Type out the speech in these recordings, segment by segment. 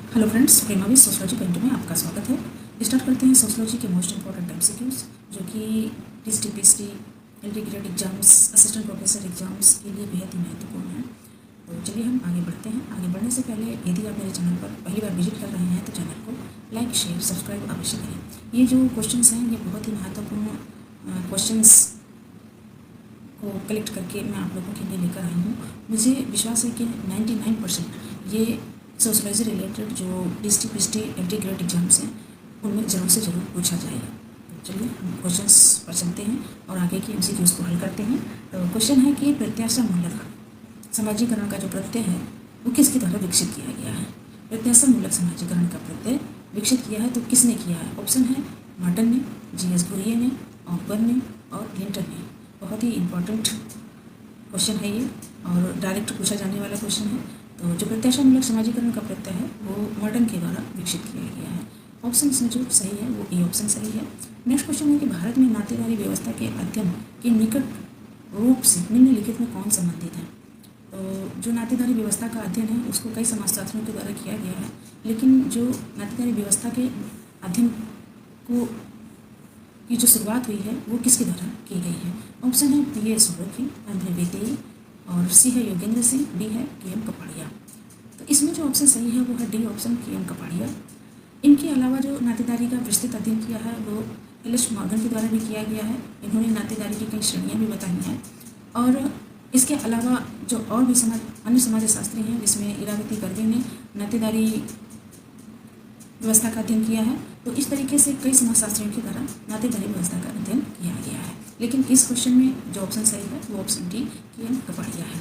Hello friends, Prema with sociology point में आपका स्वागत है। स्टार्ट करते हैं सोशोलॉजी के मोस्ट इंपॉर्टेंट एमसीक्यूज जो कि TST PhD integrated exams assistant professor exams के लिए बेहद ही महत्वपूर्ण है। तो चलिए हम आगे बढ़ते हैं। आगे बढ़ने से पहले यदि आप मेरे चैनल पर पहली बार विजिट कर रहे हैं तो चैनल को लाइक शेयर सब्सक्राइब अवश्य करें। ये जो क्वेश्चन हैं ये बहुत ही महत्वपूर्ण क्वेश्चन को कलेक्ट करके मैं आप लोगों के लिए लेकर आई हूँ। मुझे विश्वास है कि 99% ये सोशोलॉजी रिलेटेड जो टीएसटी पीएचडी इंटीग्रेटेड एग्जाम्स हैं उनमें ज़रूर से ज़रूर पूछा जाएगा। तो चलिए हम क्वेश्चंस पर चलते हैं और आगे की एमसीक्यूज़ को हल करते हैं। तो क्वेश्चन है कि प्रत्याशामूलक समाजीकरण का जो प्रत्यय है वो किसके द्वारा विकसित किया गया है। प्रत्याशामूलक समाजीकरण का प्रत्यय विकसित किया है तो किसने किया है? ऑप्शन है मॉर्टन ने, जीएस घुरिये ने, ऑकबर ने और लिंटन ने। बहुत ही इम्पोर्टेंट क्वेश्चन है ये और डायरेक्ट पूछा जाने वाला क्वेश्चन है। तो जो प्रत्याशामूलक समाजीकरण का प्रत्यय है वो मॉर्टन के द्वारा विकसित किया गया है। ऑप्शन इसमें जो सही है वो ए ऑप्शन सही है। नेक्स्ट क्वेश्चन है कि भारत में नातेदारी व्यवस्था के अध्ययन के निकट रूप से निम्नलिखित में कौन संबंधित है। तो जो नातेदारी व्यवस्था का अध्ययन है उसको कई समाजशास्त्रियों के द्वारा किया गया है, लेकिन जो नातेदारी व्यवस्था के अध्ययन को की जो शुरुआत हुई है वो किसके द्वारा की गई है। ऑप्शन है पी.ए. सोलंकी, आंध्र वेतेई और सी है योगेंद्र सिंह, डी है के.एम. कपाड़िया। तो इसमें जो ऑप्शन सही है वो है डी ऑप्शन के.एम. कपाड़िया। इनके अलावा जो नातेदारी का विस्तृत अध्ययन किया है वो एलिस मॉर्गन के द्वारा भी किया गया है। इन्होंने नातेदारी की कई श्रेणियाँ भी बताई हैं और इसके अलावा जो और भी अन्य समाजशास्त्री हैं जिसमें इरावती कर्वे ने नातेदारी व्यवस्था का अध्ययन किया है। तो इस तरीके से कई समाजशास्त्रियों के द्वारा नातेदारी व्यवस्था का अध्ययन किया गया है, लेकिन इस क्वेश्चन में जो ऑप्शन सही है वो ऑप्शन डी के.एम. कपाड़िया है।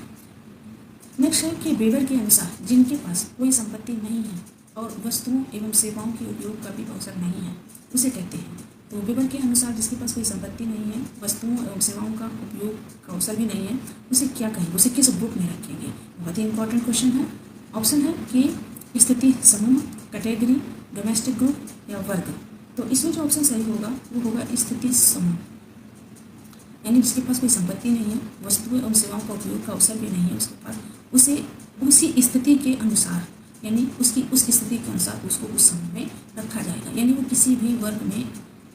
नेक्स्ट है कि वेबर के अनुसार जिनके पास कोई संपत्ति नहीं है और वस्तुओं एवं सेवाओं के उपयोग का भी अवसर नहीं है उसे कहते हैं। तो वेबर के अनुसार जिसके पास कोई संपत्ति नहीं है, वस्तुओं एवं सेवाओं का उपयोग का अवसर भी नहीं है उसे क्या कहेंगे, उसे किस ग्रुप में रखेंगे। बहुत ही इंपॉर्टेंट क्वेश्चन है। ऑप्शन है कि स्थिति समूह, कैटेगरी, डोमेस्टिक ग्रुप या वर्ग। तो इसमें जो ऑप्शन सही होगा वो होगा स्थिति समूह, यानी जिसके पास कोई संपत्ति नहीं है, वस्तुएं एवं सेवाओं का उपयोग का अवसर भी नहीं है उसके पास, उसे उसी स्थिति के अनुसार यानी उसकी उस स्थिति के अनुसार उसको उस समूह में रखा जाएगा। यानी वो किसी भी वर्ग में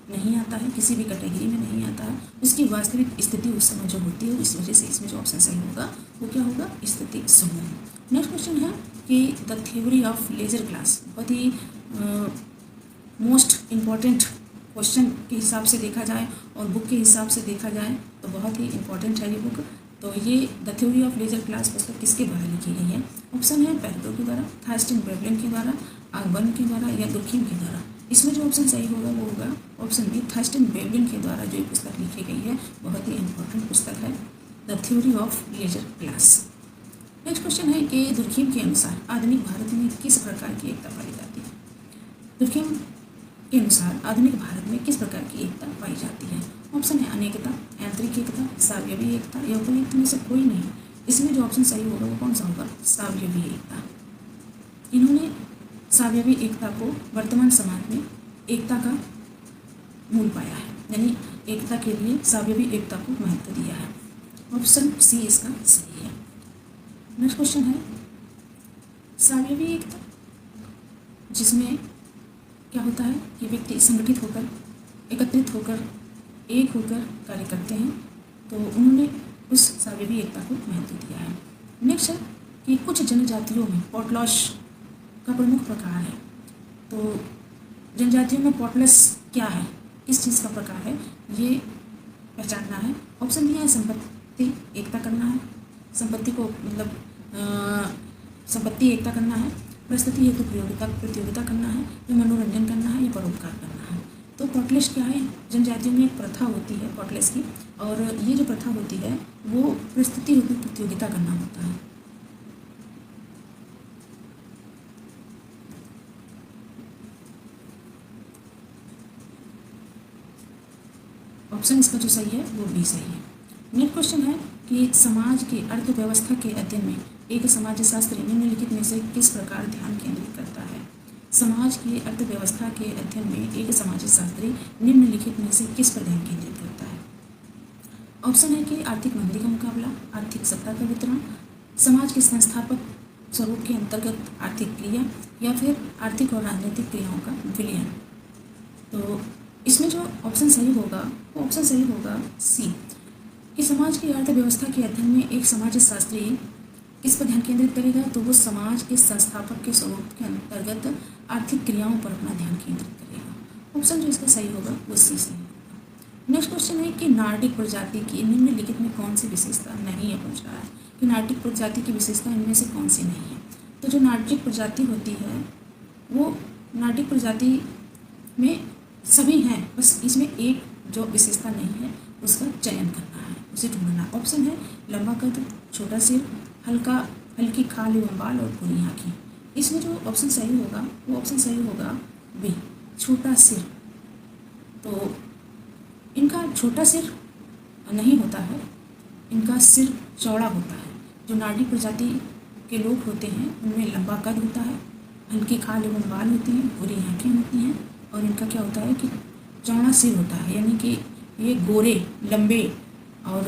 नहीं आता है, किसी भी कैटेगरी में नहीं आता है, उसकी वास्तविक स्थिति उस समय जो होती है। इस वजह से इसमें जो ऑप्शन सही होगा वो क्या होगा, स्थिति समूह। नेक्स्ट क्वेश्चन है कि the theory of leisure class. बहुत ही मोस्ट इम्पॉर्टेंट क्वेश्चन के हिसाब से देखा जाए और बुक के हिसाब से देखा जाए तो बहुत ही इंपॉर्टेंट है ये बुक। तो ये the theory of leisure class पुस्तक किसके द्वारा लिखी गई है। ऑप्शन है पैरेटो के द्वारा, थॉर्स्टीन वेवलिन के द्वारा, ऑकबर्न के द्वारा या दुर्खीम के द्वारा। इसमें जो ऑप्शन सही होगा वो होगा ऑप्शन बी, थॉर्स्टीन वेवलिन के द्वारा जो पुस्तक लिखी गई है। बहुत ही इंपॉर्टेंट पुस्तक है the theory of leisure class. Next question है कि दुर्खीम के अनुसार आधुनिक भारत में किस प्रकार की एकता पाई जाती है। दुर्खीम के अनुसार आधुनिक भारत में किस प्रकार की एकता पाई जाती है। ऑप्शन है अनेकता, यांत्रिक एकता, सावयवी एकता या उपयुक्त में से कोई नहीं। इसमें जो ऑप्शन सही होगा वो कौन सा होगा, सावयवी एकता। इन्होंने सावयवी एकता को वर्तमान समाज में एकता का मूल पाया है, यानी एकता के लिए सावयवी एकता को महत्व दिया है। ऑप्शन सी इसका सही है। नेक्स्ट क्वेश्चन है सावयवी एकता, जिसमें क्या होता है कि व्यक्ति संगठित होकर, एकत्रित होकर, एक होकर कार्य करते हैं। तो उन्होंने उस सावयवी एकता को महत्व दिया है। नेक्स्ट है कि कुछ जनजातियों में पॉटलॉश का प्रमुख प्रकार है। तो जनजातियों में पॉटलस क्या है, किस चीज़ का प्रकार है, ये पहचानना है। ऑप्शन दिया है संपत्ति एकता करना है, संपत्ति को मतलब संपत्ति एकता करना है, परिस्थिति हेतु प्रतियोगिता करना है, या मनोरंजन करना है, या परोपकार करना है। तो पॉटलिश क्या है, जनजातियों में एक प्रथा होती है पॉटलिश की, और ये जो प्रथा होती है वो परिस्थिति हेतु प्रतियोगिता करना होता है। ऑप्शन इसका जो सही है वो बी सही है। नेक्स्ट क्वेश्चन है कि समाज की अर्थव्यवस्था के अध्ययन में एक समाजशास्त्री निम्नलिखित में से किस प्रकार ध्यान केंद्रित करता है। समाज की अर्थव्यवस्था के अध्ययन में एक समाजशास्त्री निम्नलिखित में से किस पर ध्यान केंद्रित करता है। ऑप्शन है कि आर्थिक मंदी का मुकाबला, आर्थिक सत्ता का वितरण, समाज के संस्थापक स्वरूप के अंतर्गत आर्थिक क्रिया या फिर आर्थिक और राजनीतिक क्रियाओं का विलयन। तो इसमें जो ऑप्शन सही होगा वो ऑप्शन सही होगा सी, कि समाज की अर्थव्यवस्था के अध्ययन में एक समाजशास्त्री किस पर ध्यान केंद्रित करेगा, तो वो समाज के संस्थापक के स्वरूप के अंतर्गत आर्थिक क्रियाओं पर अपना ध्यान केंद्रित करेगा। ऑप्शन जो इसका सही होगा वो सी सही होगा। नेक्स्ट क्वेश्चन है कि नार्डिक प्रजाति की निम्नलिखित में कौन सी विशेषता नहीं है, पूछ रहा है कि नार्डिक प्रजाति की विशेषता इनमें से कौन सी नहीं है। तो जो नार्डिक प्रजाति होती है वो नार्डिक प्रजाति में सभी हैं, बस इसमें एक जो विशेषता नहीं है उसका चयन करना है, उसे ढूंढना। ऑप्शन है लंबा कद, छोटा सिर, हल्की खाल एवं बाल और भूरी आँखें। इसमें जो ऑप्शन सही होगा वो ऑप्शन सही होगा बी, छोटा सिर। तो इनका छोटा सिर नहीं होता है, इनका सिर चौड़ा होता है। जो नार्डिक प्रजाति के लोग होते हैं उनमें लंबा कद होता है, हल्की खाल एवं बाल होती हैं, भूरी आँखें होती हैं और इनका क्या होता है कि चौड़ा सिर होता है, यानी कि ये गोरे, लंबे और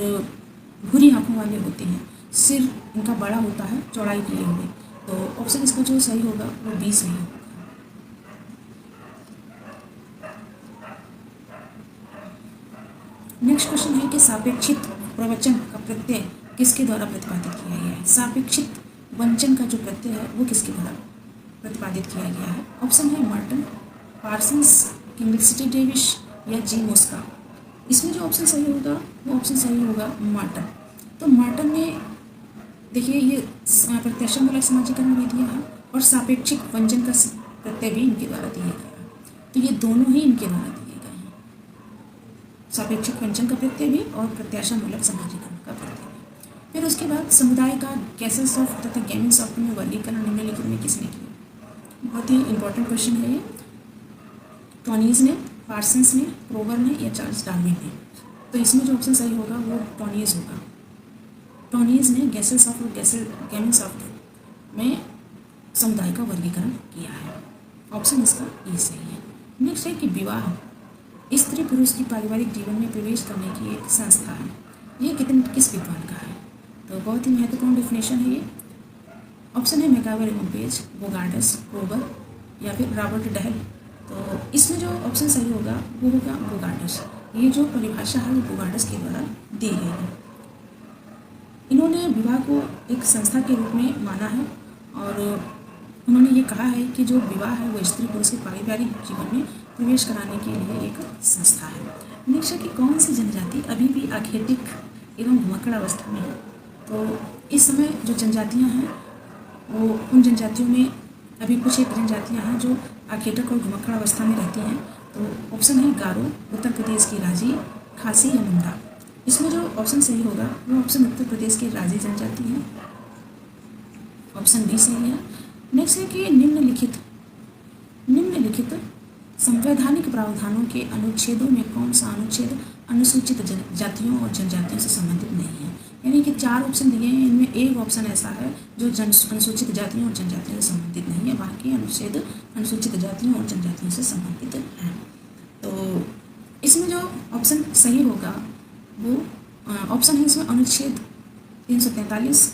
भूरी आँखों वाले होते हैं। सिर इनका बड़ा होता है चौड़ाई के लिए हुए। तो ऑप्शन इसका जो सही होगा वो बी सही होगा। नेक्स्ट क्वेश्चन है कि सापेक्षित प्रवचन का प्रत्यय किसके द्वारा प्रतिपादित किया गया है। सापेक्षित वंचन का जो प्रत्यय है वो किसके द्वारा प्रतिपादित किया गया है। ऑप्शन है मार्टन, पार्सन्स, किंगस्ली डेविस या जी मोस्का। इसमें जो ऑप्शन सही होगा वो ऑप्शन सही होगा मार्टन। तो मार्टन ने देखिए ये प्रत्याशामूलक समाजीकरण भी दिया है और सापेक्षिक वंचन का प्रत्यय भी इनके द्वारा दिया गया है। तो ये दोनों ही इनके द्वारा दिए गए हैं, सापेक्षिक वंचन का प्रत्यय भी और प्रत्याशामूलक समाजीकरण का प्रत्यय भी। फिर उसके बाद समुदाय का गैसेस ऑफ तथा गेमिंग्स ऑफ में वर्गीकरण निम्नलिखित में किसने किया। बहुत ही इंपॉर्टेंट क्वेश्चन है ये। टॉनीज ने, पार्सन्स ने, क्रोवर ने या चार्ल्स डार्विन ने। तो इसमें जो ऑप्शन सही होगा वो टॉनीज होगा। टॉनीज ने गैसेस ऑफ और गेमिंग्स ऑफ में समुदाय का वर्गीकरण किया है। ऑप्शन इसका ए सही है। नेक्स्ट है कि विवाह स्त्री पुरुष की पारिवारिक जीवन में प्रवेश करने की एक संस्था है। ये किस विद्वान का है। तो बहुत ही महत्वपूर्ण डेफिनेशन है ये। ऑप्शन है मैकावर एवं पेज, बोगार्डस, क्रोवर या फिर रॉबर्ट डहल। तो इसमें जो ऑप्शन सही होगा वो होगा बोगार्डस। ये जो परिभाषा है वो बोगार्डस के द्वारा दी गई है। इन्होंने विवाह को एक संस्था के रूप में माना है और उन्होंने ये कहा है कि जो विवाह है वो स्त्री पुरुष के पारिवारिक जीवन में प्रवेश कराने के लिए एक संस्था है। नेक्स्ट है कि कौन सी जनजाति अभी भी आखेटिक एवं घुमक्कड़ अवस्था में है। तो इस समय जो जनजातियाँ हैं वो उन जनजातियों में अभी कुछ एक जनजातियाँ हैं जो आखेटक और घुमक्कड़ अवस्था में रहती हैं। तो ऑप्शन है गारो, उत्तर प्रदेश की राजी, खासी या मुंडा। इसमें जो ऑप्शन सही होगा वो ऑप्शन उत्तर प्रदेश की राजी जनजाति है। ऑप्शन बी सही है। नेक्स्ट है कि निम्नलिखित संवैधानिक प्रावधानों के अनुच्छेदों में कौन सा अनुच्छेद अनुसूचित जातियों और जनजातियों से संबंधित नहीं है। यानी कि 4 ऑप्शन दिए हैं, इनमें एक ऑप्शन ऐसा है जो अनुसूचित जातियों और जनजातियों से संबंधित नहीं है, बाकी अनुच्छेद अनुसूचित जातियों और जनजातियों से संबंधित है। तो इसमें जो ऑप्शन सही होगा वो ऑप्शन है इसमें अनुच्छेद 343,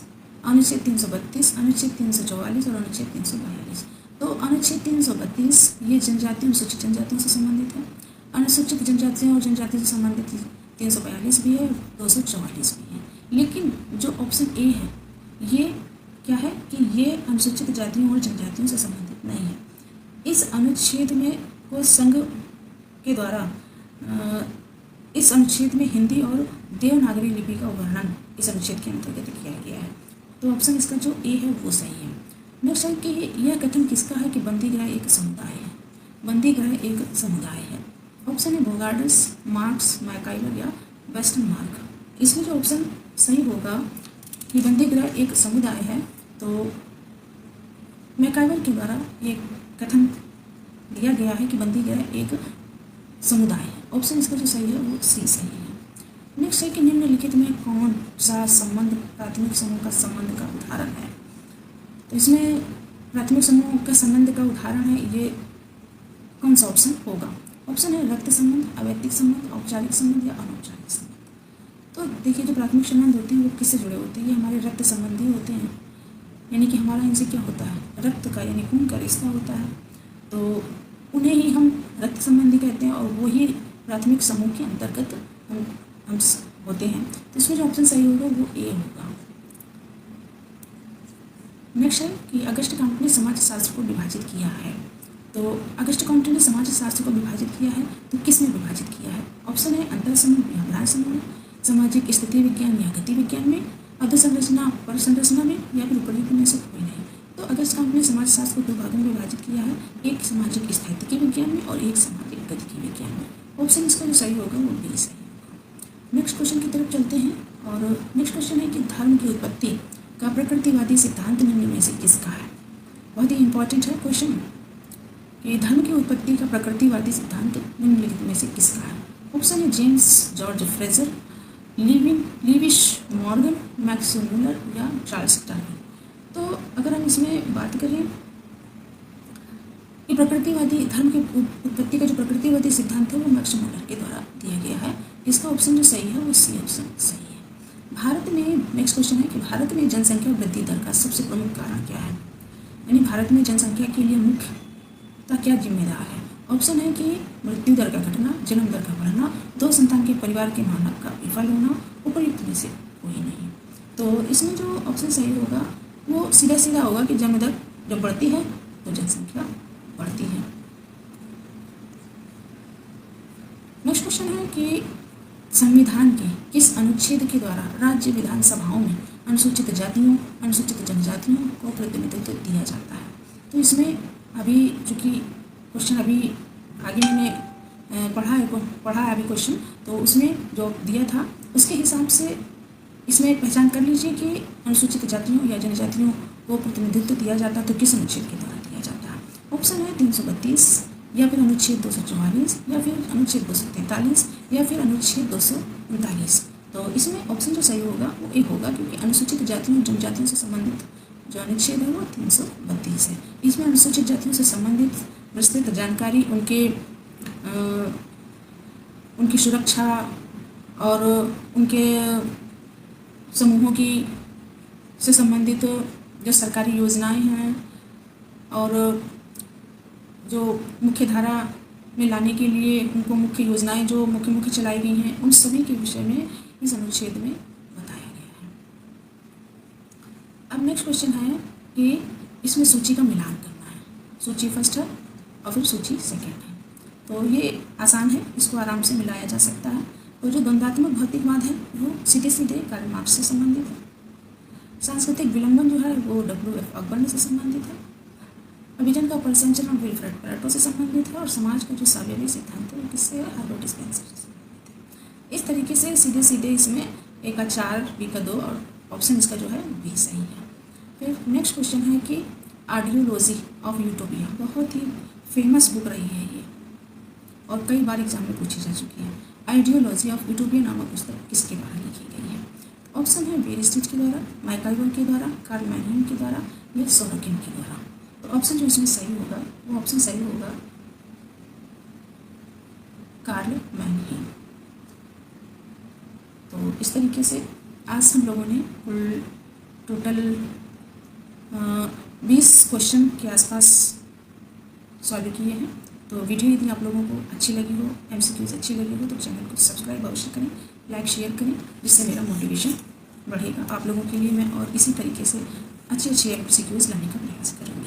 अनुच्छेद 332, अनुच्छेद 344 और अनुच्छेद 342। तो अनुच्छेद 332 ये जनजातियों अनुसूचित जनजातियों से संबंधित है। अनुसूचित जनजातियों और जनजातियों से संबंधित 342 भी है, 244 भी है। लेकिन जो ऑप्शन ए है ये क्या है कि ये अनुसूचित जातियों और जनजातियों से संबंधित नहीं है। इस अनुच्छेद में को संघ के द्वारा इस अनुच्छेद में हिंदी और देवनागरी लिपि का वर्णन इस अनुच्छेद के अंतर्गत किया गया है। तो ऑप्शन इसका जो ए है वो सही है। नेक्स्ट है कि यह कथन किसका है कि बंदीगृह एक समुदाय है। बंदीगृह एक समुदाय है। ऑप्शन है बोगार्डस, मार्क्स, मैकाइवर या वेस्टर्न मार्क। इसमें जो ऑप्शन सही होगा कि बंदीगृह एक समुदाय है, तो मैकाइवर के द्वारा एक कथन दिया गया है कि बंदीगृह एक समुदाय है। ऑप्शन इसका जो सही है वो सी सही है। नेक्स्ट है कि निम्नलिखित में कौन सा संबंध प्राथमिक समूह का संबंध का उदाहरण है। तो इसमें प्राथमिक समूह का संबंध का उदाहरण है, ये कौन सा ऑप्शन होगा। ऑप्शन है रक्त संबंध, अवैतनिक संबंध, औपचारिक संबंध या अनौपचारिक संबंध। तो देखिए जो प्राथमिक संबंध होते हैं वो किससे जुड़े होते हैं, ये हमारे रक्त संबंधी होते हैं। यानी कि हमारा इनसे क्या होता है, रक्त का यानी खून का रिश्ता होता है, तो उन्हें ही हम रक्त संबंधी कहते हैं और वही प्राथमिक समूह के अंतर्गत हम होते हैं। तो इसमें जो ऑप्शन सही होगा वो ए होगा। नेक्स्ट है कि अगस्ट काउंट ने समाजशास्त्र को विभाजित किया है। तो अगस्ट काउंट ने समाजशास्त्र को विभाजित किया है, तो किस में विभाजित किया है? ऑप्शन है अंतर समूह या बाह्य समूह में, सामाजिक स्थिति विज्ञान या गति विज्ञान में, अधोसंरचना पर संरचना में, या फिर उपयुक्त में से कोई नहीं। तो अगस्त काउंट ने समाजशास्त्र को 2 भागों में विभाजित किया है, एक सामाजिक स्थितिकी विज्ञान में और एक सामाजिक गतिकी विज्ञान में। ऑप्शन इसका जो सही होगा वो बी सही होगा। नेक्स्ट क्वेश्चन की तरफ चलते हैं और नेक्स्ट क्वेश्चन है कि धर्म की उत्पत्ति का प्रकृतिवादी सिद्धांत निम्न में से किसका है? बहुत ही इंपॉर्टेंट है क्वेश्चन कि धर्म की उत्पत्ति का प्रकृतिवादी सिद्धांत निम्नलिखित में से किसका है? ऑप्शन है James George Frazer, Lewis Morgan, Max Muller या चार्ल्स डार्विन। तो अगर हम इसमें बात करें कि प्रकृतिवादी धर्म की उत्पत्ति का जो प्रकृतिवादी सिद्धांत है वो मैक्स मूलर के द्वारा दिया गया है। इसका ऑप्शन जो सही है वो सी ऑप्शन सही है। भारत में नेक्स्ट क्वेश्चन है कि भारत में जनसंख्या वृद्धि दर का सबसे प्रमुख कारण क्या है? यानी भारत में जनसंख्या के लिए मुख्यतः क्या जिम्मेदार है? ऑप्शन है कि मृत्यु दर का घटना, जन्म दर का बढ़ना, 2 संतान के परिवार के मानक का विफल होना, उपयुक्त में से कोई नहीं। तो इसमें जो ऑप्शन सही होगा वो सीधा सीधा होगा कि जन्म दर जब बढ़ती है तो जनसंख्या बढ़ती है। नेक्स्ट क्वेश्चन है कि संविधान के किस अनुच्छेद के द्वारा राज्य विधानसभाओं में अनुसूचित जातियों, अनुसूचित जनजातियों को प्रतिनिधित्व दिया जाता है? तो इसमें अभी चूँकि क्वेश्चन अभी आगे मैंने पढ़ा है अभी क्वेश्चन, तो उसमें जो दिया था उसके हिसाब से इसमें पहचान कर लीजिए कि अनुसूचित जातियों या जनजातियों को प्रतिनिधित्व दिया जाता है तो किस अनुच्छेद के द्वारा दिया जाता है? ऑप्शन है 332 या फिर अनुच्छेद 244 या फिर अनुच्छेद 243 या फिर अनुच्छेद 239। तो इसमें ऑप्शन जो सही होगा वो एक होगा, क्योंकि अनुसूचित जातियों और जनजातियों से संबंधित जो अनुच्छेद है वो 332 है। इसमें अनुसूचित जातियों से संबंधित विस्तृत जानकारी, उनकी सुरक्षा और उनके समूहों की से संबंधित जो सरकारी योजनाएं हैं और जो मुख्य धारा में लाने के लिए उनको मुख्य योजनाएं जो मुख्य चलाई गई हैं उन सभी के विषय में इस अनुच्छेद में बताया गया है। अब नेक्स्ट क्वेश्चन है कि इसमें सूची का मिलान करना है। सूची फर्स्ट है और फिर सूची सेकेंड है, तो ये आसान है, इसको आराम से मिलाया जा सकता है। तो जो द्वंद्वात्मक भौतिकवाद है वो सीधे सीधे कार्ल मार्क्स से संबंधित है। सांस्कृतिक विलंबन जो है वो W.F. ऑकबर्न से संबंधित है। अभिजन का परिसंचरण विल्फ्रेड पैरेटो से संबंधित है और समाज का जो साम्यवादी सिद्धांत है वो किससे है? हर्बर्ट स्पेंसर से संबंधित है। इस तरीके से सीधे सीधे इसमें ए का 4, बी का 2 और ऑप्शन इसका जो है बी सही है। फिर नेक्स्ट क्वेश्चन है कि आइडियोलॉजी ऑफ यूटोपिया बहुत ही फेमस बुक रही है ये और कई बार एग्जाम में पूछी जा चुकी है। आइडियोलॉजी ऑफ यूटोपिया नामक पुस्तक किसके द्वारा लिखी गई है? ऑप्शन है बेरिस्टिच के द्वारा, माइकल के द्वारा, कार्ल मैनहीम के द्वारा या सोरोकिन के द्वारा। तो ऑप्शन जो इसमें सही होगा वो ऑप्शन सही होगा कार्ल मैनहीम। तो इस तरीके से आज हम लोगों ने कुल टोटल 20 क्वेश्चन के आसपास सॉल्व किए हैं। तो वीडियो यदि आप लोगों को अच्छी लगी हो, MCQs अच्छी लगी हो, तो चैनल को सब्सक्राइब अवश्य करें, लाइक शेयर करें, जिससे मेरा मोटिवेशन बढ़ेगा। आप लोगों के लिए मैं और इसी तरीके से अच्छे MCQs लाने का प्रयास करूँगा।